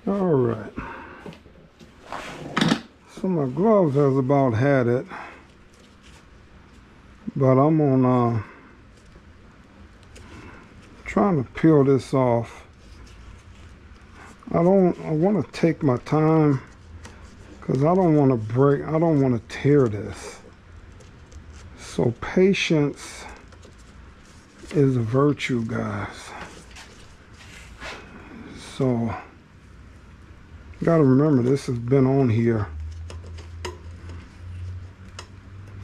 All right. So my gloves has about had it, but I'm on trying to peel this off. I want to take my time because I don't want to break. I don't want to tear this. So patience is a virtue, guys. So you got to remember, this has been on here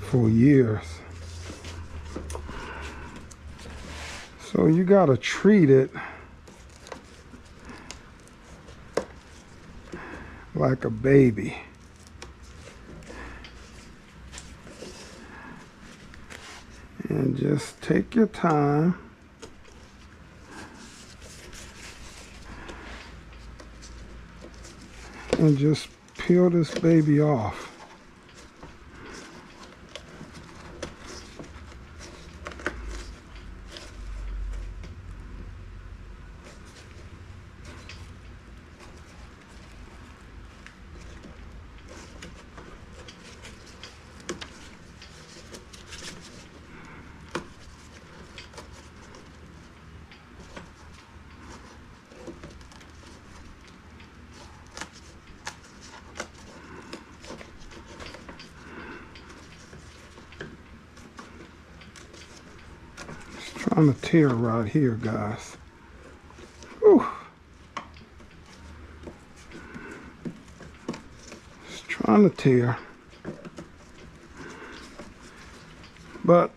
for years. So you got to treat it like a baby. And just take your time. And just peel this baby off. Trying to tear right here, guys. Whew. Just trying to tear. But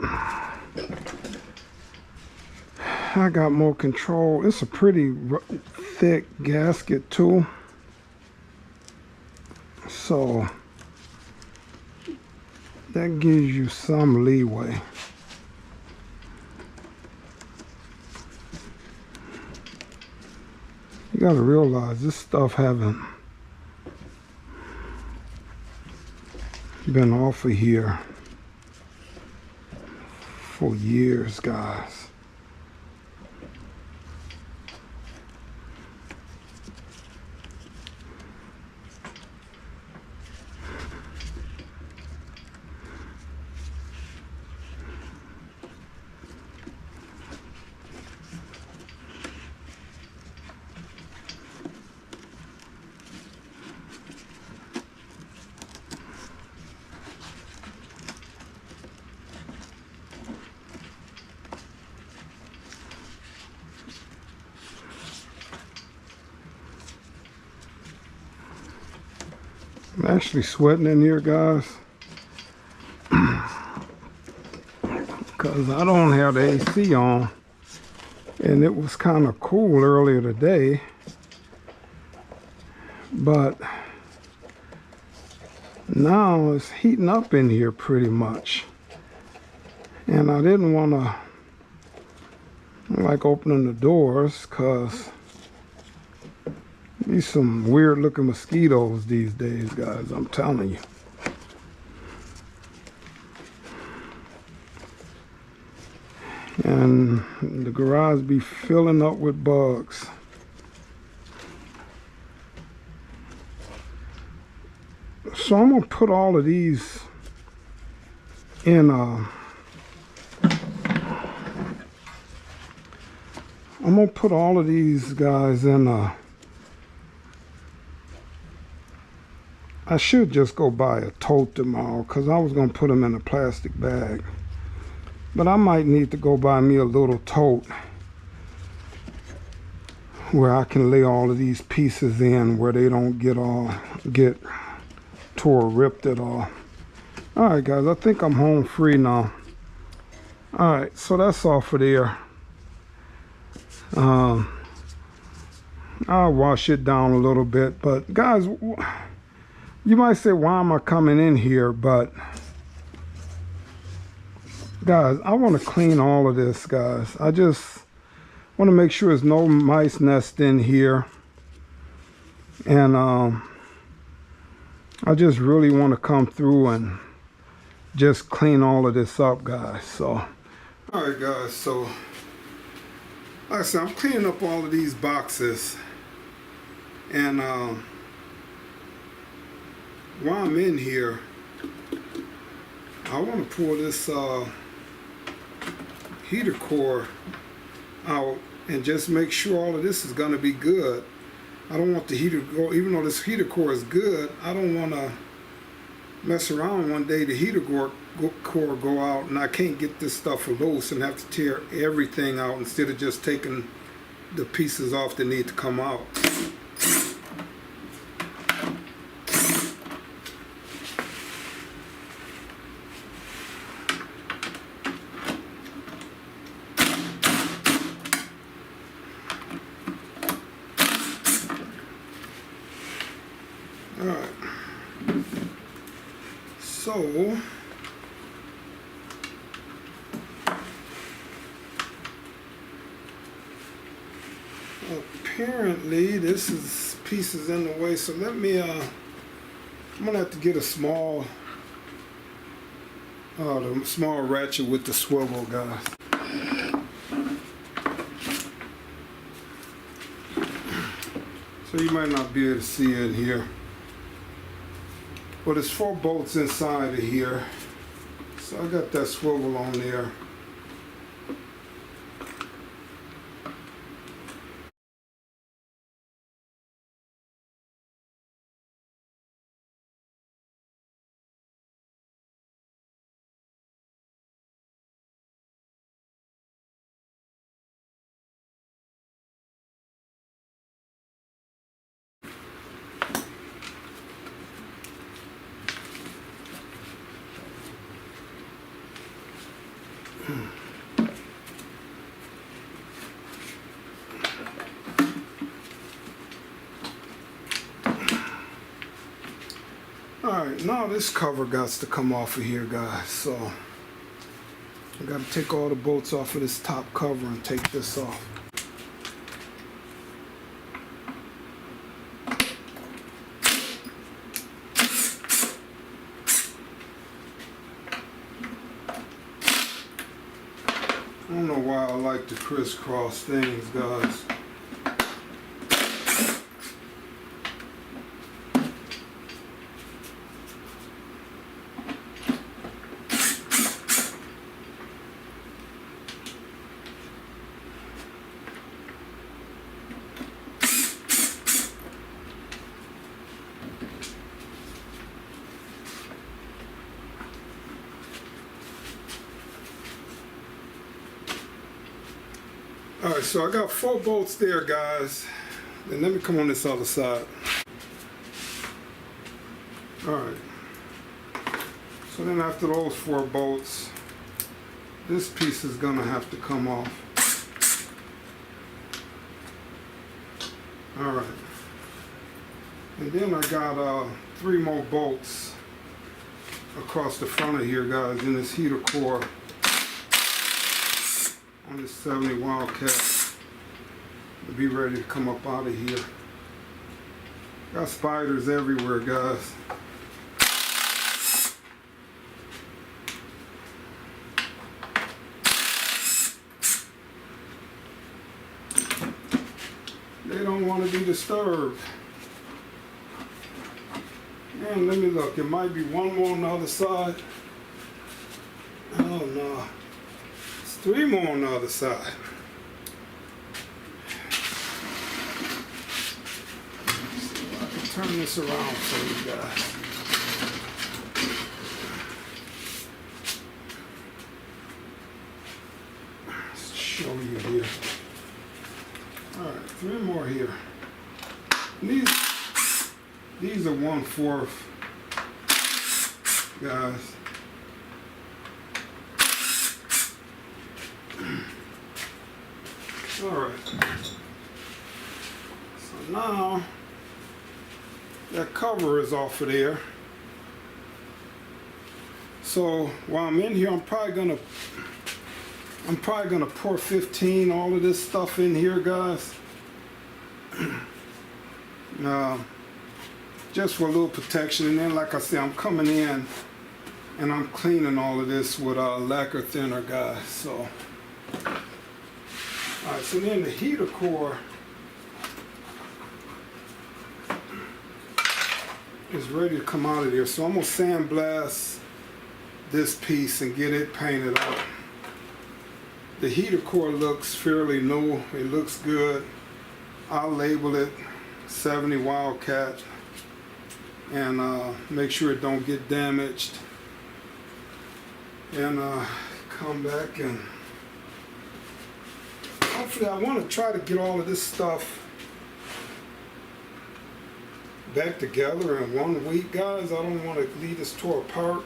I got more control. It's a pretty thick gasket too. So that gives you some leeway. You gotta realize this stuff haven't been off of here for years, guys. I'm actually sweating in here, guys, because I don't have the AC on, and it was kind of cool earlier today, but now it's heating up in here pretty much, and I didn't want to like opening the doors because these some weird looking mosquitoes these days, guys, I'm telling you. And the garage be filling up with bugs. So I'm gonna put all of these in I'm gonna put all of these guys in I should just go buy a tote tomorrow because I was going to put them in a plastic bag. But I might need to go buy me a little tote where I can lay all of these pieces in where they don't get tore, ripped at all. All right, guys, I think I'm home free now. All right, so that's all for there. I'll wash it down a little bit, but guys, you might say, why am I coming in here? But guys, I want to clean all of this, guys. I just want to make sure there's no mice nest in here. And I just really want to come through and just clean all of this up, guys. So, all right, guys. So, like I said, I'm cleaning up all of these boxes. And while I'm in here, I want to pull this heater core out and just make sure all of this is going to be good. I don't want the heater to go, even though this heater core is good, I don't want to mess around one day, the heater core go out and I can't get this stuff loose and have to tear everything out instead of just taking the pieces off that need to come out. Alright, so apparently this is pieces in the way, so let me I'm gonna have to get a small the small ratchet with the swivel, guys. So you might not be able to see it here, but there's 4 bolts inside of here, so I got that swivel on there. Alright, now this cover got to come off of here, guys, so I got to take all the bolts off of this top cover and take this off. I don't know why I like to crisscross things, guys. Alright, so I got 4 bolts there, guys. And let me come on this other side. Alright. So then after those 4 bolts, this piece is gonna have to come off. Alright. And then I got 3 more bolts across the front of here, guys, in this heater core on this 70 Wildcat to be ready to come up out of here. Got spiders everywhere, guys. They don't want to be disturbed. And let me look, there might be one more on the other side. Oh no. 3 more on the other side. See if I can turn this around for you guys. Let's show you here. Alright, 3 more here. And these are 1/4, guys. Alright, so now that cover is off of there. So while I'm in here, I'm probably gonna pour 15 all of this stuff in here, guys. Just for a little protection. And then, like I said, I'm coming in and I'm cleaning all of this with lacquer thinner, guys. So. Alright, so then the heater core is ready to come out of there. So I'm gonna sandblast this piece and get it painted up. The heater core looks fairly new. It looks good. I'll label it 70 Wildcat and make sure it don't get damaged. And come back and hopefully I want to try to get all of this stuff back together in 1 week, guys. I don't want to leave this tore apart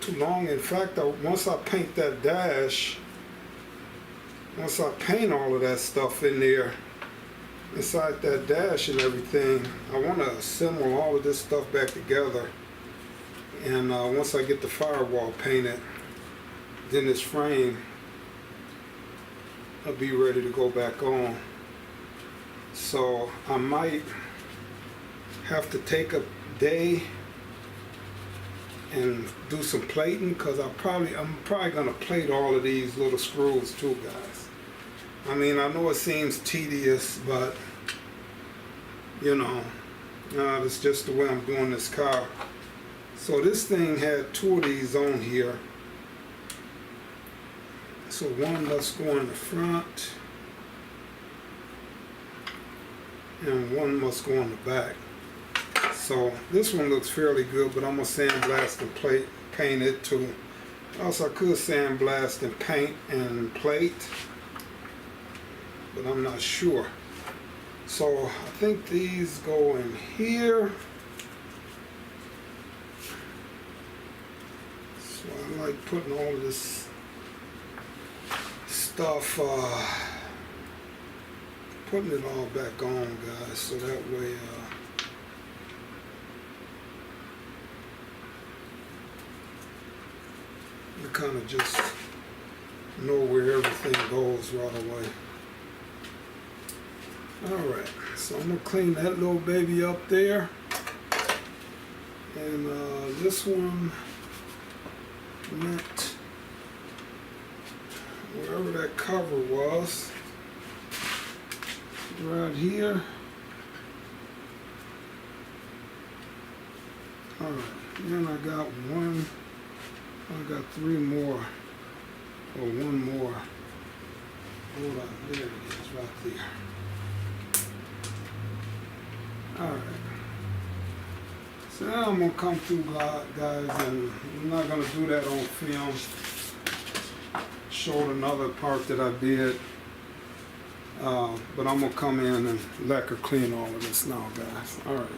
too long. In fact, once I paint that dash, once I paint all of that stuff in there, inside that dash and everything, I want to assemble all of this stuff back together. And once I get the firewall painted, then this frame will be ready to go back on. So I might have to take a day and do some plating, because I'm probably gonna plate all of these little screws too, guys. I mean, I know it seems tedious, but you know, it's just the way I'm doing this car. So this thing had 2 of these on here. So one must go in the front and one must go in the back. So this one looks fairly good, but I'm gonna sandblast and paint it too. Also, I could sandblast and paint and plate, but I'm not sure. So I think these go in here. So I like putting all of this stuff, putting it all back on, guys, so that way you kind of just know where everything goes right away. Alright, so I'm going to clean that little baby up there. And this one went wherever that cover was, right here. Alright, then I got 3 more, or 1 more. Hold on, there it is, right there. Alright, so now I'm going to come through, guys, and I'm not going to do that on film. Showed another part that I did, but I'm going to come in and lacquer clean all of this now, guys. Alright.